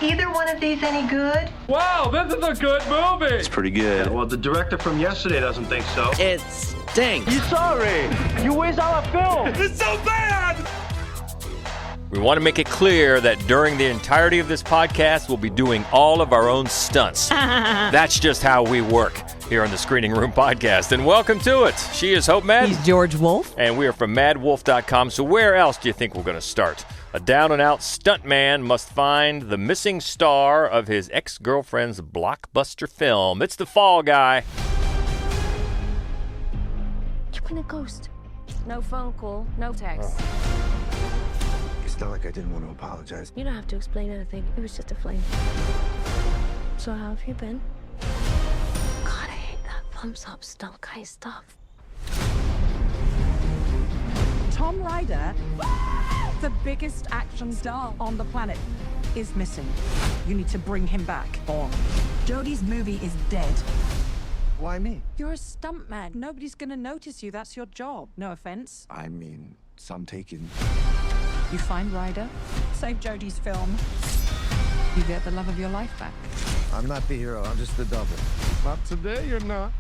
either one of these any good? Wow, this is a good movie. It's pretty good. Well, the director from yesterday doesn't think so. It stinks. You sorry? You waste our film. It's so bad. We want to make it clear that during the entirety of this podcast, we'll be doing all of our own stunts. That's just how we work here on the Screening Room Podcast. And welcome to it. She is Hope Madden. He's George Wolf. And we are from madwolf.com. So where else do you think we're going to start? A down-and-out stuntman must find the missing star of his ex-girlfriend's blockbuster film. It's the Fall Guy. You've been a ghost. No phone call, no text. It's not like I didn't want to apologize. You don't have to explain anything. It was just a flame. So how have you been? God, I hate that thumbs up stunt guy stuff. Tom Ryder, the biggest action star on the planet, is missing. You need to bring him back. Jodie's movie is dead. Why me? You're a stuntman. Nobody's gonna notice you. That's your job. No offense. I mean, some taken. You find Ryder, save Jodie's film. You get the love of your life back. I'm not the hero, I'm just the double. Not today, you're not.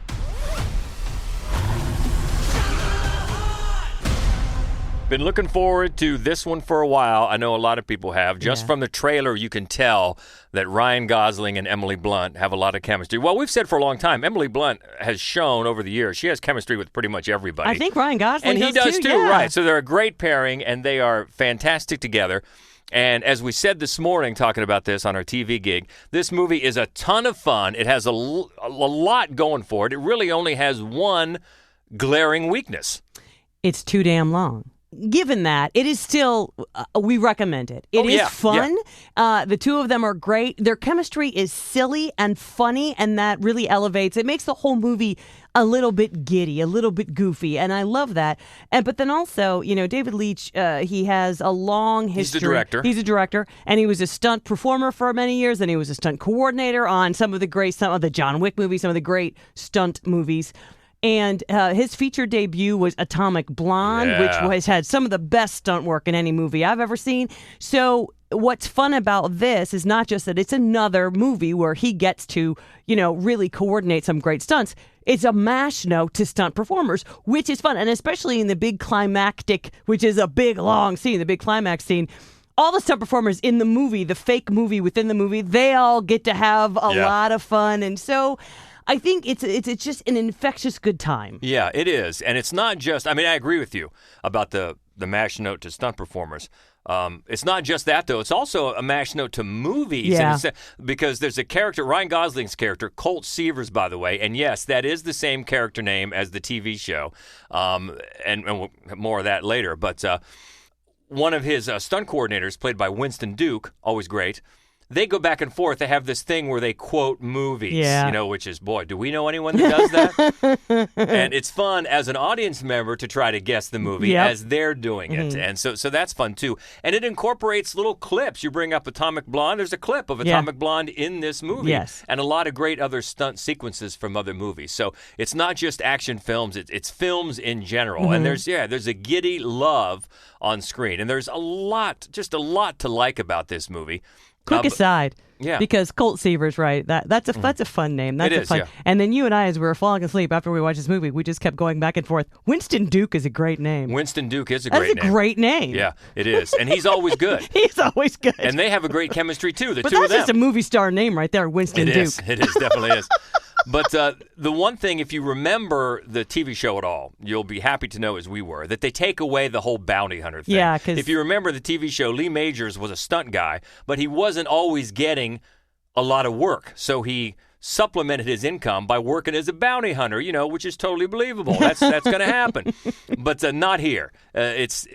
Been looking forward to this one for a while. I know a lot of people have. Just from the trailer, you can tell that Ryan Gosling and Emily Blunt have a lot of chemistry. Well, we've said for a long time, Emily Blunt has shown over the years she has chemistry with pretty much everybody. I think Ryan Gosling and he does too, yeah. right? So they're a great pairing, and they are fantastic together. And as we said this morning, talking about this on our TV gig, this movie is a ton of fun. It has a lot going for it. It really only has one glaring weakness. It's too damn long. Given that, it is still, we recommend it. It is fun. Yeah. The two of them are great. Their chemistry is silly and funny, and that really elevates. It makes the whole movie a little bit giddy, a little bit goofy, and I love that. But then also, you know, David Leitch, he has a long history. He's a director, and he was a stunt performer for many years, and he was a stunt coordinator on some of the John Wick movies, some of the great stunt movies. And his feature debut was Atomic Blonde, which had some of the best stunt work in any movie I've ever seen. So what's fun about this is not just that it's another movie where he gets to, you know, really coordinate some great stunts. It's a mash note to stunt performers, which is fun. And especially in the big climactic, which is a big, long scene, the big climax scene. All the stunt performers in the movie, the fake movie within the movie, they all get to have a lot of fun. And so I think it's just an infectious good time. Yeah, it is. And it's not just, I mean, I agree with you about the mash note to stunt performers. It's not just that, though. It's also a mash note to movies. Yeah. Because there's a character, Ryan Gosling's character, Colt Seavers, by the way. And yes, that is the same character name as the TV show. And we'll have more of that later. But one of his stunt coordinators, played by Winston Duke, always great, they go back and forth. They have this thing where they quote movies, you know, which is, boy, do we know anyone that does that? And it's fun as an audience member to try to guess the movie as they're doing it. And so that's fun, too. And it incorporates little clips. You bring up Atomic Blonde. There's a clip of Atomic Blonde in this movie. Yes. And a lot of great other stunt sequences from other movies. So it's not just action films. It's films in general. And there's a giddy love on screen. And there's just a lot to like about this movie. Quick aside, because Colt Seavers, right? That's a fun name. That's a fun. And then you and I, as we were falling asleep after we watched this movie, we just kept going back and forth. Winston Duke is a great name. Winston Duke is a great name. That's a great name. Yeah, it is, and he's always good. He's always good. And they have a great chemistry too. The two of them. But that's just a movie star name right there, Winston Duke. It is, definitely is. But the one thing, if you remember the TV show at all, you'll be happy to know, as we were, that they take away the whole bounty hunter thing. Yeah, because if you remember the TV show, Lee Majors was a stunt guy, but he wasn't always getting a lot of work. So he supplemented his income by working as a bounty hunter, you know, which is totally believable. That's going to happen. But not here. It's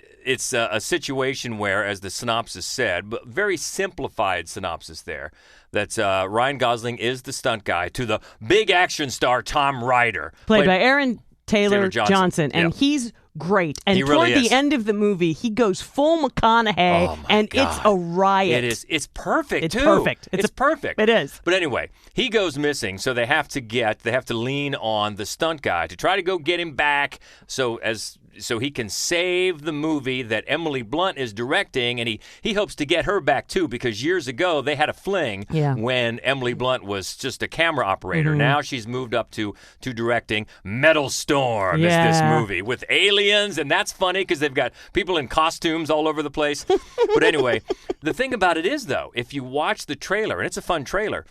a situation where, as the synopsis said, but very simplified synopsis there, that Ryan Gosling is the stunt guy to the big action star Tom Ryder. Played by Aaron Taylor Johnson. And he's great. And toward the end of the movie, he goes full McConaughey, and it's a riot. It is. It's perfect, too. Perfect. It's perfect. It is. But anyway, he goes missing, so they have to lean on the stunt guy to try to go get him back. So as so he can save the movie that Emily Blunt is directing, and he hopes to get her back too, because years ago they had a fling when Emily Blunt was just a camera operator. Now she's moved up to directing. Metal Storm is this movie with aliens, and that's funny because they've got people in costumes all over the place. But anyway, the thing about it is, though, if you watch the trailer, and it's a fun trailer,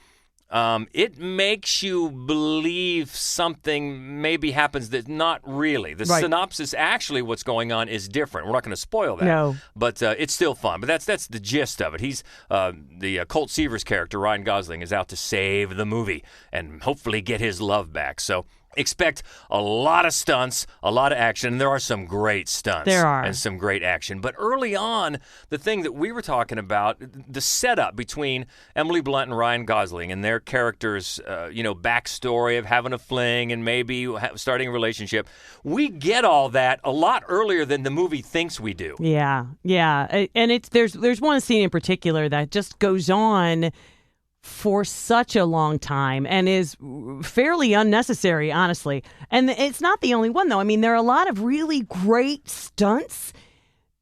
it makes you believe something maybe happens that's not really. The synopsis, actually, what's going on is different. We're not going to spoil that. No. But it's still fun. But that's the gist of it. He's the Colt Seavers character, Ryan Gosling, is out to save the movie and hopefully get his love back. So expect a lot of stunts, a lot of action, and there are some great stunts. There are. And some great action. But early on, the thing that we were talking about, the setup between Emily Blunt and Ryan Gosling and their characters', backstory of having a fling and maybe starting a relationship, we get all that a lot earlier than the movie thinks we do. Yeah. And there's one scene in particular that just goes on for such a long time and is fairly unnecessary, honestly. And it's not the only one, though. I mean, there are a lot of really great stunts,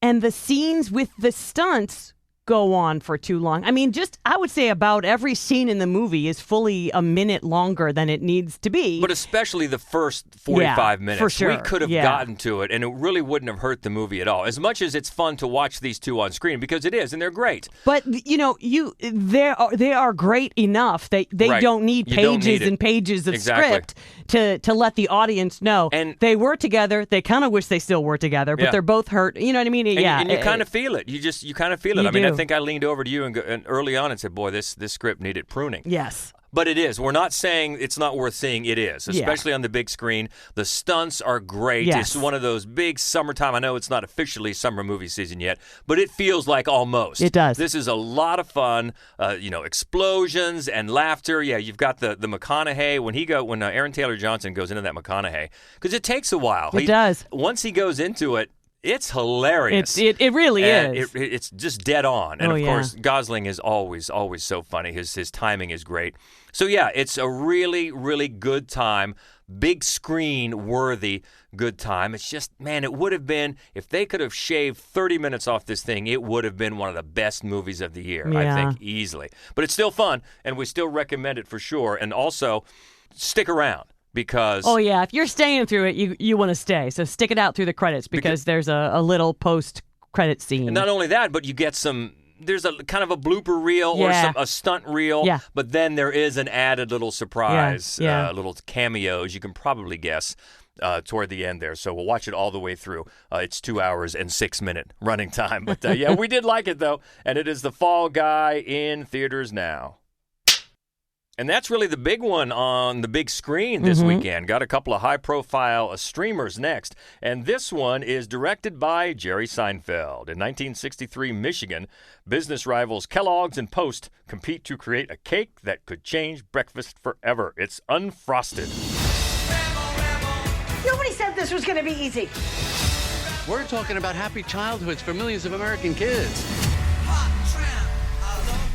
and the scenes with the stunts go on for too long. I mean, I would say about every scene in the movie is fully a minute longer than it needs to be. But especially the first 45 minutes. For sure. We could have gotten to it, and it really wouldn't have hurt the movie at all. As much as it's fun to watch these two on screen, because it is, and they're great. But, they are great enough. They don't need pages and pages of script to let the audience know. And they were together. They kind of wish they still were together, but they're both hurt. You know what I mean? And you kind of feel it. You kind of feel it. I mean, I think I leaned over to you and early on and said, boy, this script needed pruning. Yes. But it is. We're not saying it's not worth seeing. It is, especially on the big screen. The stunts are great. Yes. It's one of those big summertime. I know it's not officially summer movie season yet, but it feels like almost. It does. This is a lot of fun. Explosions and laughter. Yeah, you've got the McConaughey when Aaron Taylor Johnson goes into that McConaughey, because it takes a while. It does. Once he goes into it, it's hilarious. It really is. It's just dead on. And, of course, Gosling is always so funny. His timing is great. So, yeah, it's a really, really good time, big screen worthy good time. It's just, man, it would have been, if they could have shaved 30 minutes off this thing, it would have been one of the best movies of the year, I think, easily. But it's still fun, and we still recommend it for sure. And also, stick around. Because if you're staying through it, you want to stay. So stick it out through the credits because there's a little post-credit scene. And not only that, but you get there's a kind of a blooper reel or a stunt reel. Yeah. But then there is an added little surprise, little cameos you can probably guess toward the end there. So we'll watch it all the way through. It's 2 hours and 6 minute running time. But we did like it though, and it is The Fall Guy in theaters now. And that's really the big one on the big screen this weekend. Got a couple of high-profile streamers next. And this one is directed by Jerry Seinfeld. In 1963 Michigan, business rivals Kellogg's and Post compete to create a cake that could change breakfast forever. It's Unfrosted. Nobody said this was going to be easy. We're talking about happy childhoods for millions of American kids.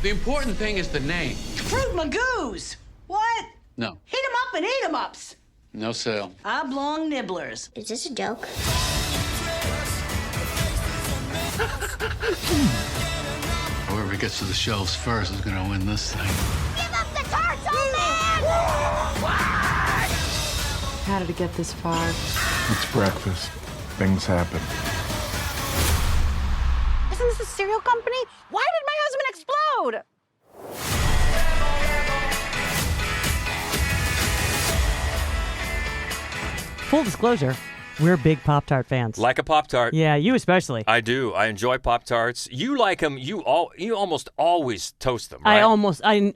The important thing is the name. Fruit Magoos. What? No. Heat 'em up and eat 'em ups. No sale. Oblong nibblers. Is this a joke? Whoever gets to the shelves first is gonna win this thing. Give up the tarts, old man! How did it get this far? It's breakfast. Things happen. Isn't this a cereal company? Why did my husband explode? Full disclosure, we're big Pop-Tart fans. Like a Pop-Tart. Yeah, you especially. I do. I enjoy Pop-Tarts. You like them. You almost always toast them, right?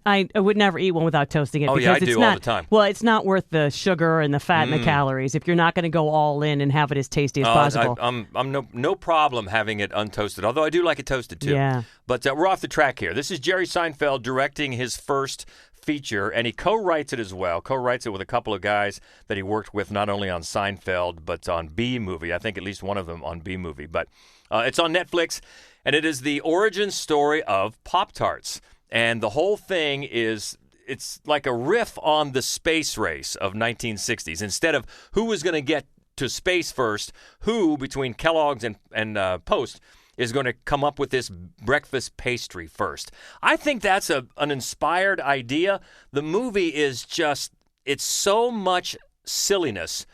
I would never eat one without toasting it. Oh, because yeah, I it's do not, all the time. Well, it's not worth the sugar and the fat and the calories if you're not going to go all in and have it as tasty as possible. I'm no problem having it untoasted, although I do like it toasted too. Yeah. But we're off the track here. This is Jerry Seinfeld directing his first feature, and he co-writes it as well. Co-writes it with a couple of guys that he worked with not only on Seinfeld, but on B-Movie. I think at least one of them on B-Movie. But it's on Netflix, and it is the origin story of Pop-Tarts. And the whole thing is, it's like a riff on the space race of 1960s. Instead of who was going to get to space first, who, between Kellogg's and Post, is going to come up with this breakfast pastry first. I think that's an inspired idea. The movie is just, it's so much silliness,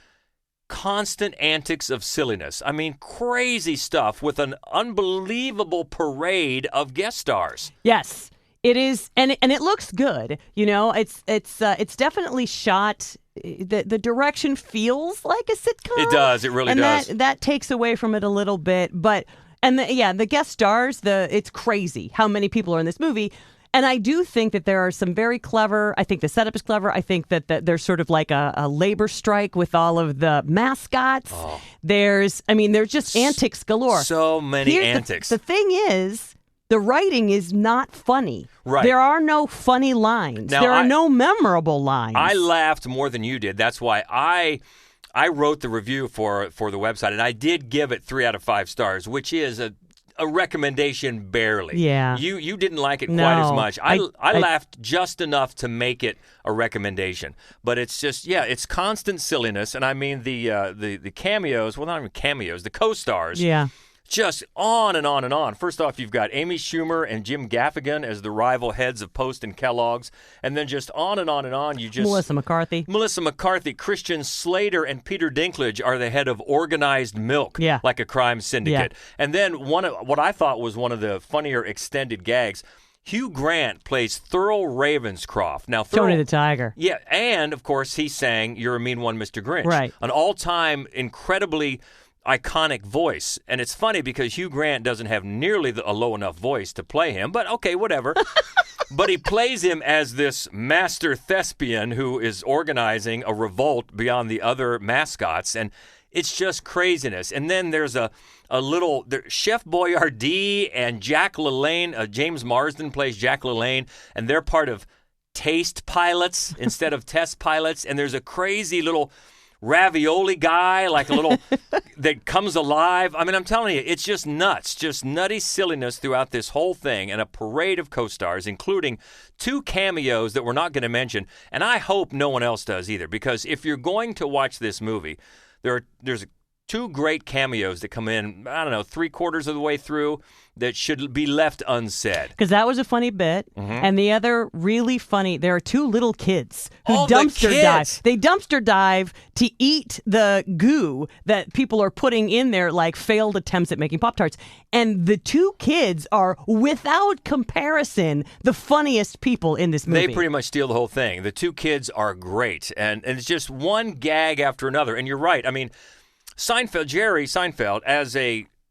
constant antics of silliness. I mean, crazy stuff with an unbelievable parade of guest stars. Yes, it is, and it looks good. You know, it's definitely shot. The direction feels like a sitcom. It does. It really does. And that takes away from it a little bit, but. And the guest stars, it's crazy how many people are in this movie. And I do think that there are some very clever, I think the setup is clever. I think that there's sort of like a labor strike with all of the mascots. Oh. There's just antics galore. So many antics. The thing is, the writing is not funny. Right. There are no funny lines. Now, there are no memorable lines. I laughed more than you did. That's why I wrote the review for the website, and I did give it 3 out of 5 stars, which is a recommendation barely. Yeah. You didn't like it quite as much. I laughed just enough to make it a recommendation. But it's just, it's constant silliness, and I mean the cameos, well, not even cameos, the co-stars. Yeah. Just on and on and on. First off, you've got Amy Schumer and Jim Gaffigan as the rival heads of Post and Kellogg's. And then just on and on and on. Melissa McCarthy, Christian Slater, and Peter Dinklage are the head of Organized Milk, like a crime syndicate. Yeah. And then what I thought was one of the funnier extended gags, Hugh Grant plays Thurl Ravenscroft. Now, Tony the Tiger. Yeah, and, of course, he sang You're a Mean One, Mr. Grinch. Right. An all-time, incredibly iconic voice. And it's funny because Hugh Grant doesn't have nearly a low enough voice to play him, but okay, whatever. But he plays him as this master thespian who is organizing a revolt beyond the other mascots, and it's just craziness. And then there's a little Chef Boyardee and Jack LaLanne. James Marsden plays Jack LaLanne, and they're part of taste pilots instead of test pilots. And there's a crazy little ravioli guy, like a little that comes alive. I mean, I'm telling you, it's just nuts, just nutty silliness throughout this whole thing, and a parade of co-stars, including 2 cameos that we're not going to mention, and I hope no one else does either, because if you're going to watch this movie, there's 2 great cameos that come in, I don't know, 3/4 of the way through that should be left unsaid. Because that was a funny bit. Mm-hmm. And the other really funny, there are 2 little kids who Oh, the dumpster kids! dive. They dumpster dive to eat the goo that people are putting in their like failed attempts at making Pop-Tarts. And the 2 kids are, without comparison, the funniest people in this movie. They pretty much steal the whole thing. The 2 kids are great. And it's just one gag after another. And you're right. I mean, Jerry Seinfeld,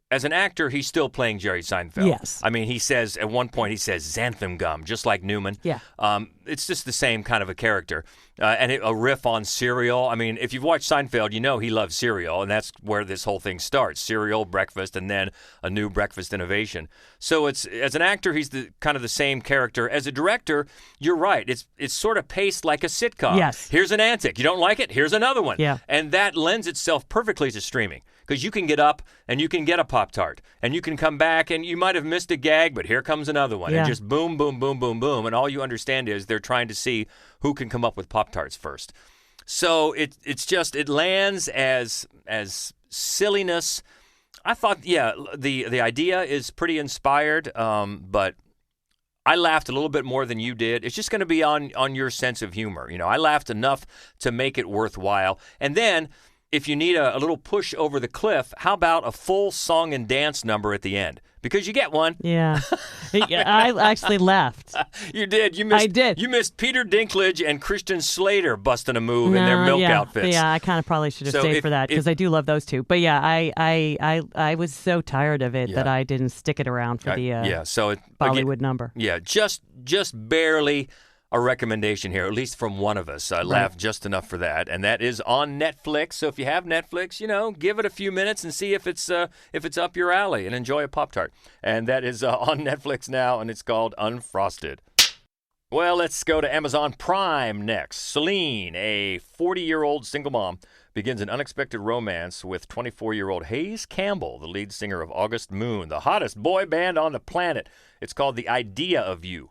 as an actor, he's still playing Jerry Seinfeld. Yes. I mean, he says, at one point, xanthan gum, just like Newman. Yeah. It's just the same kind of a character. And a riff on cereal. I mean, if you've watched Seinfeld, you know he loves cereal, and that's where this whole thing starts. Cereal, breakfast, and then a new breakfast innovation. So as an actor, he's kind of the same character. As a director, you're right. It's sort of paced like a sitcom. Yes. Here's an antic. You don't like it? Here's another one. Yeah. And that lends itself perfectly to streaming. Because you can get up and you can get a Pop-Tart, and you can come back and you might have missed a gag, but here comes another one. Yeah. And just boom, boom, boom, boom, boom. And all you understand is they're trying to see who can come up with Pop-Tarts first. So it lands as silliness. I thought, the idea is pretty inspired, but I laughed a little bit more than you did. It's just going to be on your sense of humor. You know, I laughed enough to make it worthwhile. And then, if you need a little push over the cliff, how about a full song and dance number at the end? Because you get one. Yeah. I actually left. You did. I did. You missed Peter Dinklage and Christian Slater busting a move in their milk outfits. Yeah, I kind of probably should have stayed for that because I do love those 2. But yeah, I was so tired of it that I didn't stick it around for the Bollywood number. Yeah, just barely a recommendation here, at least from one of us. I laughed just enough for that, and that is on Netflix. So if you have Netflix, give it a few minutes and see if it's up your alley, and enjoy a Pop-Tart. And that is on Netflix now, and it's called Unfrosted. Well, let's go to Amazon Prime next. Celine, a 40-year-old single mom, begins an unexpected romance with 24-year-old Hayes Campbell, the lead singer of August Moon, the hottest boy band on the planet. It's called The Idea of You.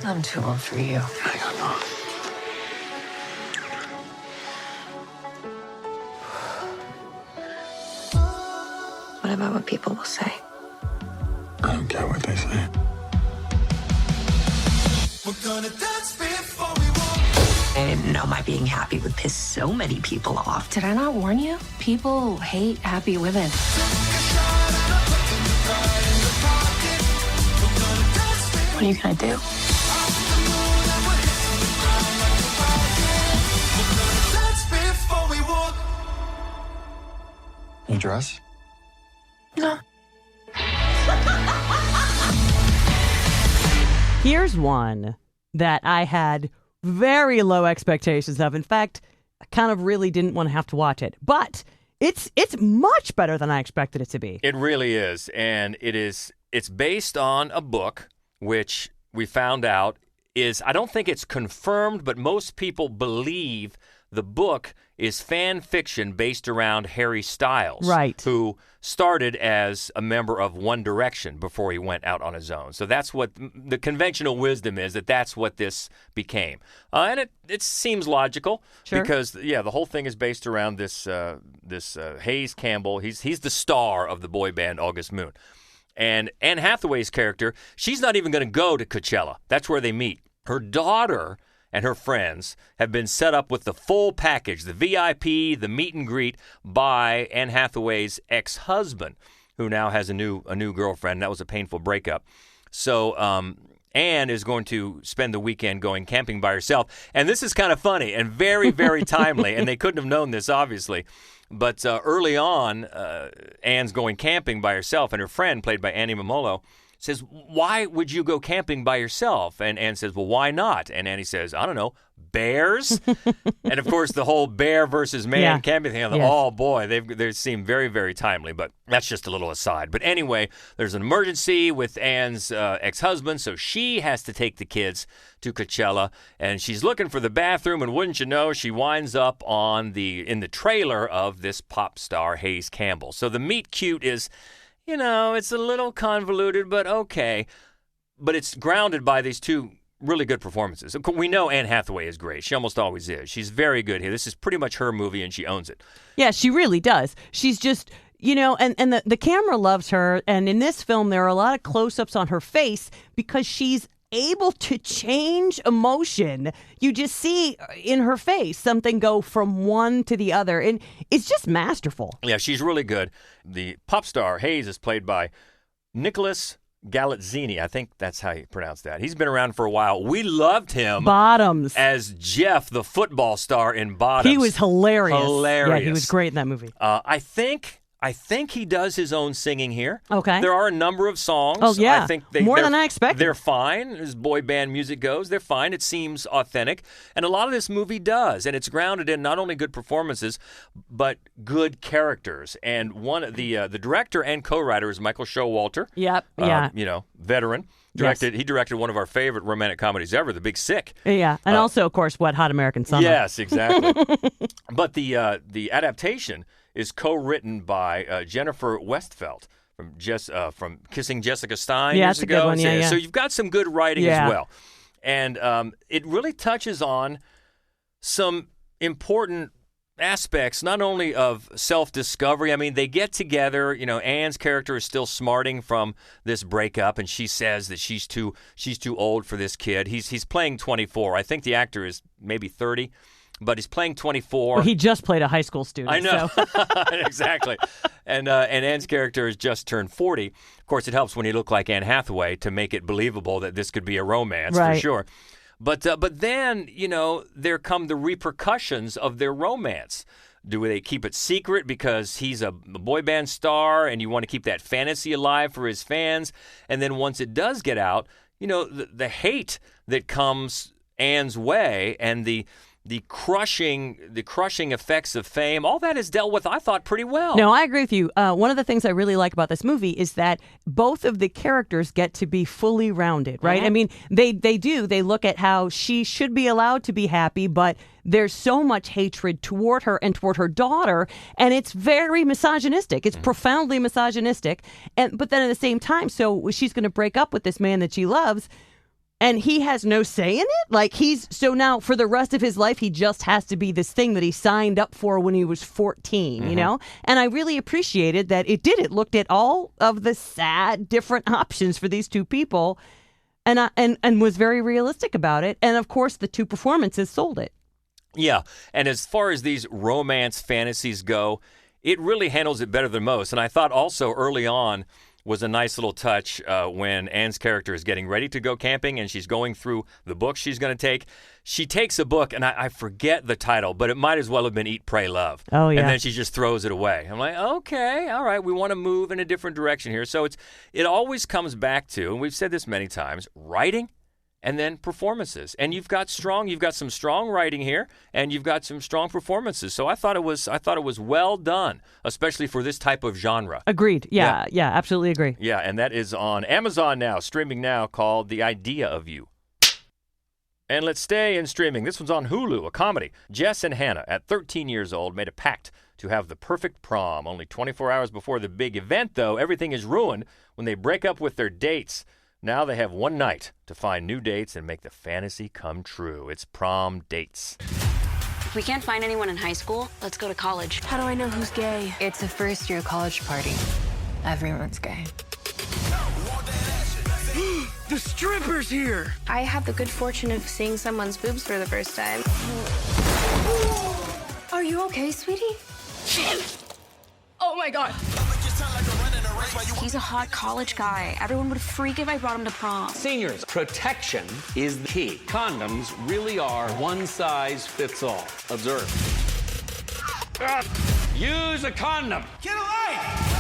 I'm too old for you. I know. What about what people will say? I don't care what they say. I didn't know my being happy would piss so many people off. Did I not warn you? People hate happy women. What are you gonna do? You dress? No. Here's one that I had very low expectations of. In fact, I kind of really didn't want to have to watch it. But it's much better than I expected it to be. It really is. And it's based on a book, which we found out is, I don't think it's confirmed, but most people believe the book is fan fiction based around Harry Styles, right, who started as a member of One Direction before he went out on his own. So that's what the conventional wisdom is, that's what this became. And it seems logical, sure, because, the whole thing is based around this Hayes Campbell. He's the star of the boy band August Moon. And Anne Hathaway's character, she's not even going to go to Coachella. That's where they meet. Her daughter and her friends have been set up with the full package, the VIP, the meet and greet, by Anne Hathaway's ex-husband, who now has a new girlfriend. That was a painful breakup. So Anne is going to spend the weekend going camping by herself. And this is kind of funny and very, very timely, and they couldn't have known this, obviously. But early on, Anne's going camping by herself, and her friend, played by Annie Momolo, says, "Why would you go camping by yourself?" And Anne says, "Well, why not?" And Annie says, "I don't know, bears?" And, of course, the whole bear versus man camping thing, oh, boy, they seem very, very timely. But that's just a little aside. But anyway, there's an emergency with Anne's ex-husband, so she has to take the kids to Coachella. And she's looking for the bathroom, and wouldn't you know, she winds up in the trailer of this pop star, Hayes Campbell. So the meet cute is, it's a little convoluted, but okay. But it's grounded by these two really good performances. We know Anne Hathaway is great. She almost always is. She's very good here. This is pretty much her movie, and she owns it. Yeah, she really does. She's just, and the camera loves her. And in this film, there are a lot of close-ups on her face because she's able to change emotion. You just see in her face something go from one to the other, and it's just masterful. Yeah, she's really good. The pop star Hayes is played by Nicholas Galitzini. I think that's how you pronounce that. He's been around for a while. We loved him Bottoms as Jeff, the football star in Bottoms. He was hilarious. Hilarious. Yeah, he was great in that movie. I think he does his own singing here. Okay. There are a number of songs. Oh, yeah. I think more than I expected. They're fine. As boy band music goes, they're fine. It seems authentic. And a lot of this movie does. And it's grounded in not only good performances, but good characters. And the director and co-writer is Michael Showalter. Yep. Yeah. Veteran. He directed one of our favorite romantic comedies ever, The Big Sick. Yeah, and also, of course, Wet Hot American Summer. Yes, exactly. But the adaptation is co-written by Jennifer Westfeldt from Kissing Jessica Stein years ago. Good one. Yeah. So you've got some good writing as well. And it really touches on some important aspects, not only of self-discovery. I mean, they get together. Anne's character is still smarting from this breakup, and she says that she's too old for this kid. He's playing 24. I think the actor is maybe 30, but he's playing 24. Well, he just played a high school student. I know. So. Exactly. And Anne's character has just turned 40. Of course, it helps when you look like Anne Hathaway to make it believable that this could be a romance, right, for sure. But then, there come the repercussions of their romance. Do they keep it secret because he's a boy band star and you want to keep that fantasy alive for his fans? And then once it does get out, the hate that comes Anne's way and the crushing effects of fame, all that is dealt with, I thought, pretty well. No, I agree with you. One of the things I really like about this movie is that both of the characters get to be fully rounded, right? Mm-hmm. I mean, they look at how she should be allowed to be happy, but there's so much hatred toward her and toward her daughter, and it's very misogynistic. It's profoundly misogynistic. But then at the same time, so she's going to break up with this man that she loves. And he has no say in it? Like, so now for the rest of his life, he just has to be this thing that he signed up for when he was 14, you know? And I really appreciated that it did. It looked at all of the sad, different options for these two people and was very realistic about it. And, of course, the two performances sold it. Yeah, and as far as these romance fantasies go, it really handles it better than most. And I thought also early on was a nice little touch when Anne's character is getting ready to go camping and she's going through the book she's going to take. She takes a book, and I forget the title, but it might as well have been Eat, Pray, Love. Oh, yeah. And then she just throws it away. I'm like, okay, all right, we want to move in a different direction here. So it always comes back to, and we've said this many times, writing and then performances. And you've got some strong writing here, and you've got some strong performances. So I thought it was well done, especially for this type of genre. Agreed. Yeah, absolutely agree. Yeah, and that is on Amazon now, streaming now, called The Idea of You. And let's stay in streaming. This one's on Hulu, a comedy. Jess and Hannah, at 13 years old, made a pact to have the perfect prom. Only 24 hours before the big event, though, everything is ruined when they break up with their dates. Now they have one night to find new dates and make the fantasy come true. It's prom dates. If we can't find anyone in high school, let's go to college. How do I know who's gay? It's a first-year college party. Everyone's gay. The stripper's here! I had the good fortune of seeing someone's boobs for the first time. Are you okay, sweetie? Oh my God. He's a hot college guy. Everyone would freak if I brought him to prom. Seniors, protection is the key. Condoms really are one size fits all. Observe. Use a condom. Get a life!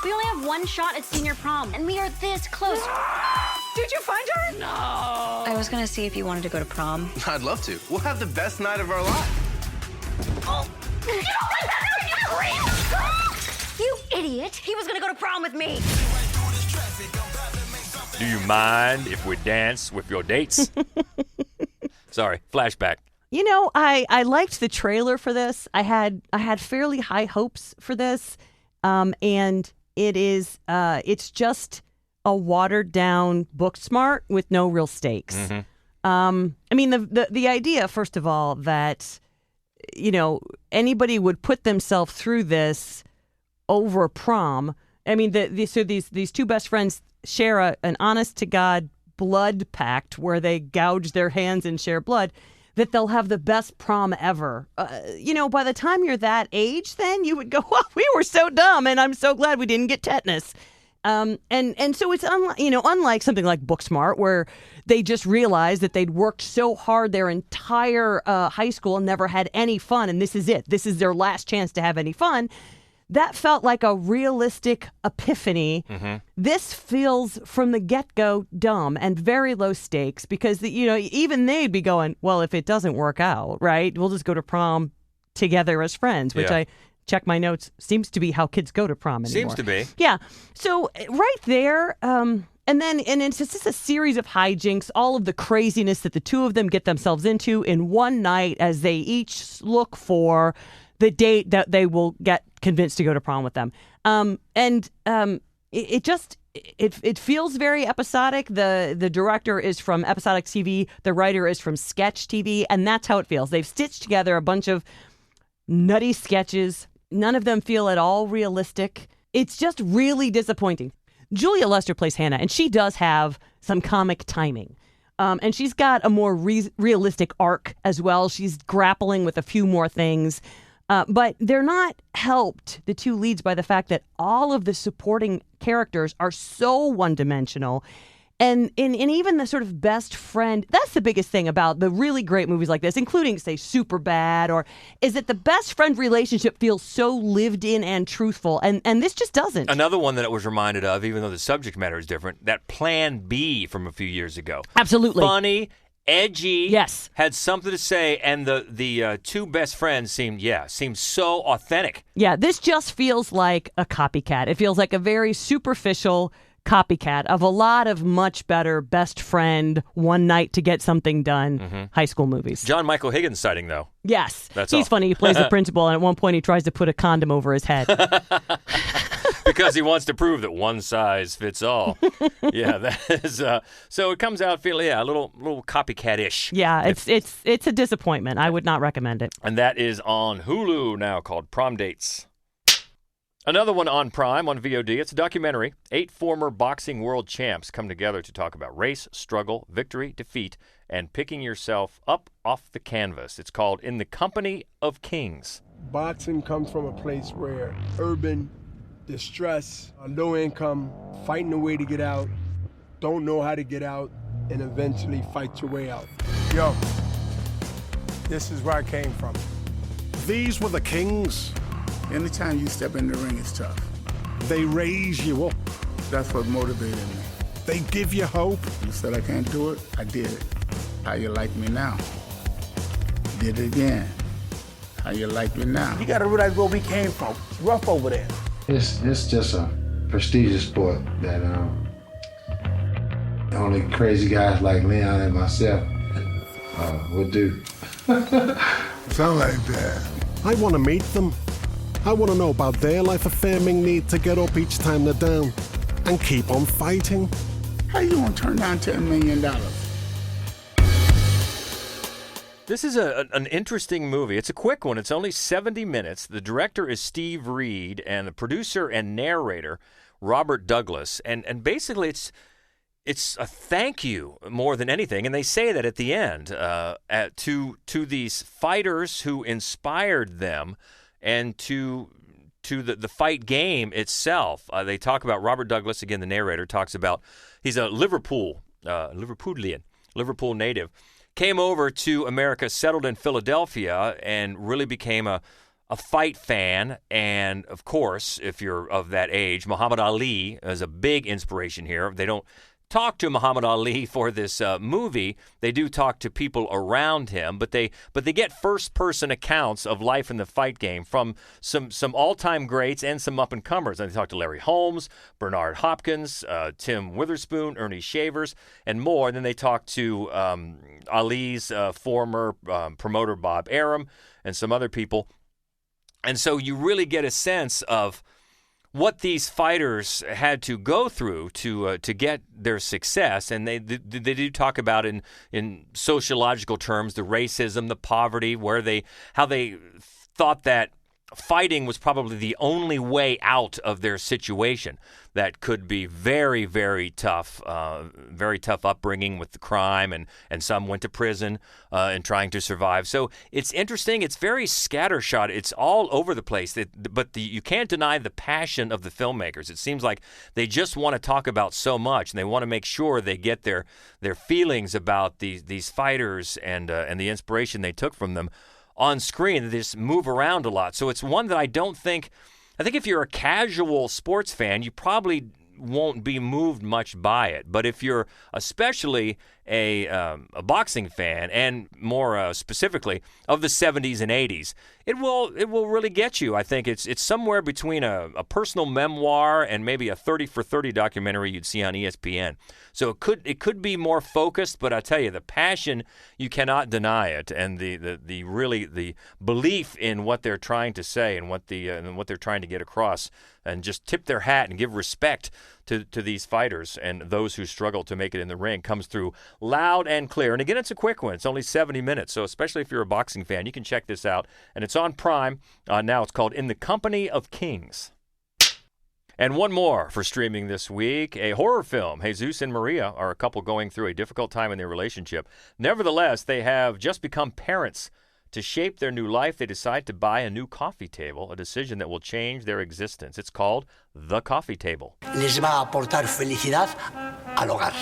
We only have one shot at senior prom, and we are this close. Did you find her? No! I was gonna see if you wanted to go to prom. I'd love to. We'll have the best night of our life. You idiot! He was gonna go to prom with me. Do you mind if we dance with your dates? Sorry, flashback. You know, I liked the trailer for this. I had fairly high hopes for this, and it's just a watered down Booksmart with no real stakes. I mean, the idea, first of all, that anybody would put themselves through this over prom. I mean, so these two best friends share an honest to God blood pact where they gouge their hands and share blood, that they'll have the best prom ever. By the time you're that age, then you would go, well, we were so dumb, and I'm so glad we didn't get tetanus. And so it's unlike something like Booksmart, where they just realized that they'd worked so hard their entire high school and never had any fun, and this is it. This is their last chance to have any fun. That felt like a realistic epiphany. This feels from the get-go dumb and very low stakes because even they'd be going, well, if it doesn't work out, right, we'll just go to prom together as friends, which I check my notes, seems to be how kids go to prom anymore. Seems to be. Yeah. So right there, and it's just a series of hijinks, all of the craziness that the two of them get themselves into in one night as they each look for the date that they will get convinced to go to prom with them. It feels very episodic. The director is from episodic TV. The writer is from sketch TV. And that's how it feels. They've stitched together a bunch of nutty sketches. None of them feel at all realistic. It's just really disappointing. Julia Lester plays Hannah, and she does have some comic timing. And she's got a more realistic arc as well. She's grappling with a few more things. But they're not helped, the two leads, by the fact that all of the supporting characters are so one-dimensional. And even the sort of best friend, that's the biggest thing about the really great movies like this, including, say, Superbad, is that the best friend relationship feels so lived in and truthful, and this just doesn't. Another one that it was reminded of, even though the subject matter is different, that Plan B from a few years ago. Absolutely. Funny, edgy, yes, had something to say, and the two best friends seemed so authentic. Yeah, this just feels like a copycat. It feels like a very superficial copycat of a lot of much better best friend, one night to get something done high school movies. John Michael Higgins sighting, though. Yes. That's He's all. Funny. He plays the principal, and at one point he tries to put a condom over his head. because he wants to prove that one size fits all. Yeah, that is. So it comes out feeling a little copycat-ish. Yeah, it's a disappointment. I would not recommend it. And that is on Hulu now, called Prom Dates. Another one on Prime, on VOD. It's a documentary. 8 former boxing world champs come together to talk about race, struggle, victory, defeat, and picking yourself up off the canvas. It's called In the Company of Kings. Boxing comes from a place where urban, distress, low income, fighting a way to get out, don't know how to get out, and eventually fight your way out. Yo, this is where I came from. These were the Kings. Anytime you step in the ring, it's tough. They raise you up. That's what motivated me. They give you hope. You said I can't do it, I did it. How you like me now? Did it again. How you like me now? You gotta realize where we came from. It's rough over there. It's just a prestigious sport that only crazy guys like Leon and myself would do. Sound like that. I want to meet them. I want to know about their life affirming need to get up each time they're down and keep on fighting. How you gonna turn down $10 million? This is an interesting movie. It's a quick one. It's only 70 minutes. The director is Steve Reed, and the producer and narrator, Robert Douglas. And basically, it's a thank you more than anything. And they say that at the end to these fighters who inspired them, and to the fight game itself. They talk about Robert Douglas, again, the narrator, talks about he's a Liverpoolian, Liverpool native, came over to America, settled in Philadelphia, and really became a fight fan. And, of course, if you're of that age, Muhammad Ali is a big inspiration here. They don't talk to Muhammad Ali for this movie. They do talk to people around him, but they get first-person accounts of life in the fight game from some all-time greats and some up-and-comers. And they talk to Larry Holmes, Bernard Hopkins, Tim Witherspoon, Ernie Shavers, and more. And then they talk to Ali's former promoter, Bob Arum, and some other people. And so you really get a sense of what these fighters had to go through to get their success. And they do talk about in sociological terms the racism, the poverty, how they thought that fighting was probably the only way out of their situation. That could be very, very tough upbringing with the crime, and some went to prison and trying to survive. So it's interesting. It's very scattershot. It's all over the place. But you can't deny the passion of the filmmakers. It seems like they just want to talk about so much, and they want to make sure they get their feelings about these fighters and the inspiration they took from them on screen. They just move around a lot. So it's one that I think if you're a casual sports fan, you probably won't be moved much by it. But if you're especially a boxing fan, and more specifically of the 70s and 80s, it will really get you. I think it's somewhere between a personal memoir and maybe a 30 for 30 documentary you'd see on ESPN. So it could be more focused, but I tell you, the passion, you cannot deny it, and the really the belief in what they're trying to say and what they're trying to get across, and just tip their hat and give respect to these fighters and those who struggle to make it in the ring comes through loud and clear. And again, it's a quick one. It's only 70 minutes. So especially if you're a boxing fan, you can check this out. And it's on Prime. Now it's called In the Company of Kings. And one more for streaming this week, a horror film. Jesus and Maria are a couple going through a difficult time in their relationship. Nevertheless, they have just become parents. To shape their new life, they decide to buy a new coffee table, a decision that will change their existence. It's called The Coffee Table. Les va a aportar felicidad al hogar.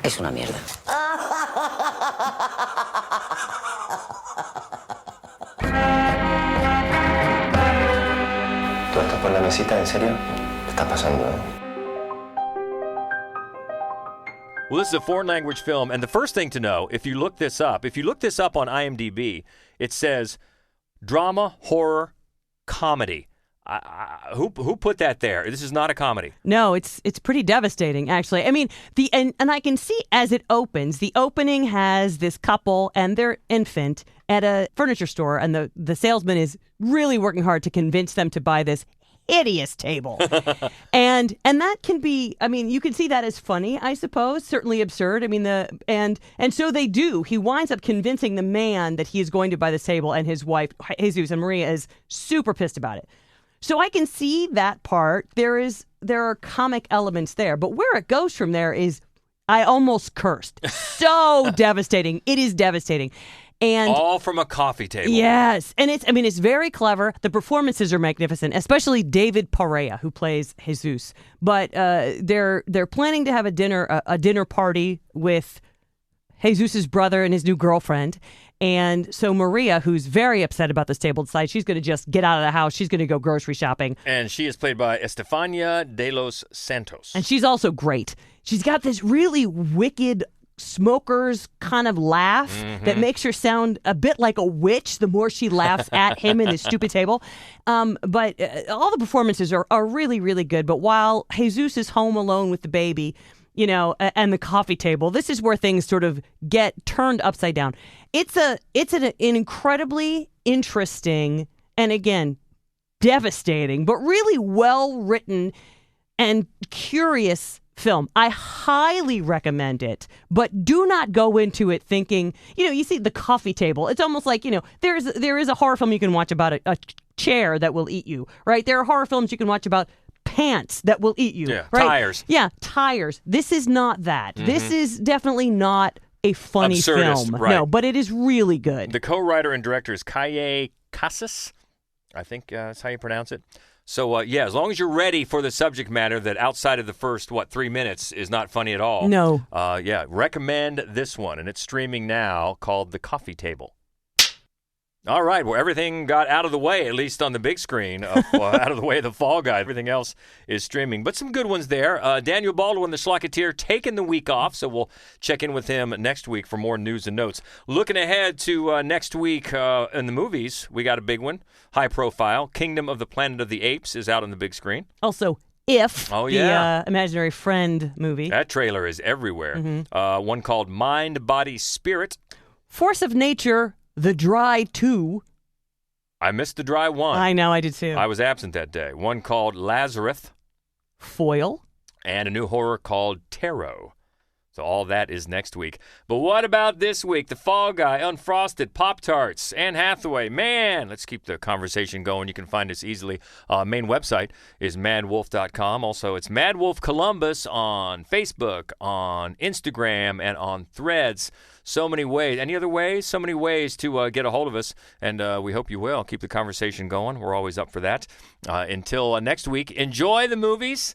Es una mierda. ¿Todo esto por la mesita? ¿En serio? ¿Qué está pasando? Well, this is a foreign language film, and the first thing to know, if you look this up on IMDb, it says drama, horror, comedy. Who put that there? This is not a comedy. No, it's pretty devastating, actually. I mean, and I can see as it opens, the opening has this couple and their infant at a furniture store, and the salesman is really working hard to convince them to buy this hideous table. and that can be, I mean, you can see that as funny, I suppose, certainly absurd. I mean, and so they do. He winds up convincing the man that he is going to buy this table, and his wife, Jesus, and Maria is super pissed about it. So I can see that part. There are comic elements there, but where it goes from there is, I almost cursed. So devastating. It is devastating. And all from a coffee table. Yes. And it's very clever. The performances are magnificent, especially David Perea, who plays Jesus. But they're planning to have a dinner party with Jesus's brother and his new girlfriend. And so Maria, who's very upset about this table, decides she's going to just get out of the house. She's going to go grocery shopping. And she is played by Estefania de los Santos. And she's also great. She's got this really wicked smoker's kind of laugh that makes her sound a bit like a witch the more she laughs at him and his stupid table. But all the performances are really, really good. But while Jesus is home alone with the baby, you know, and the coffee table, this is where things sort of get turned upside down. It's an incredibly interesting and, again, devastating, but really well-written and curious film. I highly recommend it, but do not go into it thinking, you know, you see the coffee table. It's almost like, you know, there is a horror film you can watch about a chair that will eat you, right? There are horror films you can watch about pants that will eat you. Yeah, right? tires. Yeah, tires. This is not that. This is definitely not a funny Absurdist, film. right. No, but it is really good. The co-writer and director is Kaye Casas. I think that's how you pronounce it. So, yeah, as long as you're ready for the subject matter that outside of the first, 3 minutes is not funny at all. No. Yeah, recommend this one. And it's streaming now, called The Coffee Table. All right, well, everything got out of the way, at least on the big screen, out of the way of the Fall Guy. Everything else is streaming. But some good ones there. Daniel Baldwin, the Schlocketeer, taking the week off, so we'll check in with him next week for more news and notes. Looking ahead to next week in the movies, we got a big one, high profile. Kingdom of the Planet of the Apes is out on the big screen. Also, If, the Imaginary Friend movie. That trailer is everywhere. One called Mind, Body, Spirit. Force of Nature, The Dry 2. I missed The Dry 1. I know, I did too. I was absent that day. One called Lazarus. Foil. And a new horror called Tarot. So all that is next week. But what about this week? The Fall Guy, Unfrosted, Pop-Tarts, Anne Hathaway. Man, let's keep the conversation going. You can find us easily. Main website is madwolf.com. Also, it's Mad Wolf Columbus on Facebook, on Instagram, and on Threads. So many ways. Any other ways? So many ways to get a hold of us, and we hope you will. Keep the conversation going. We're always up for that. Until next week, enjoy the movies.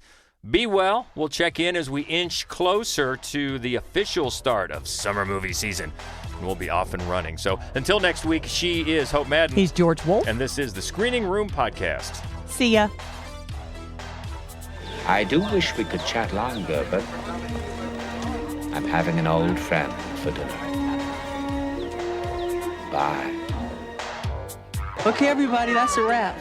Be well. We'll check in as we inch closer to the official start of summer movie season. And we'll be off and running. So until next week, she is Hope Madden. He's George Wolf. And this is the Screening Room Podcast. See ya. I do wish we could chat longer, but I'm having an old friend for dinner. Bye. Okay, everybody, that's a wrap.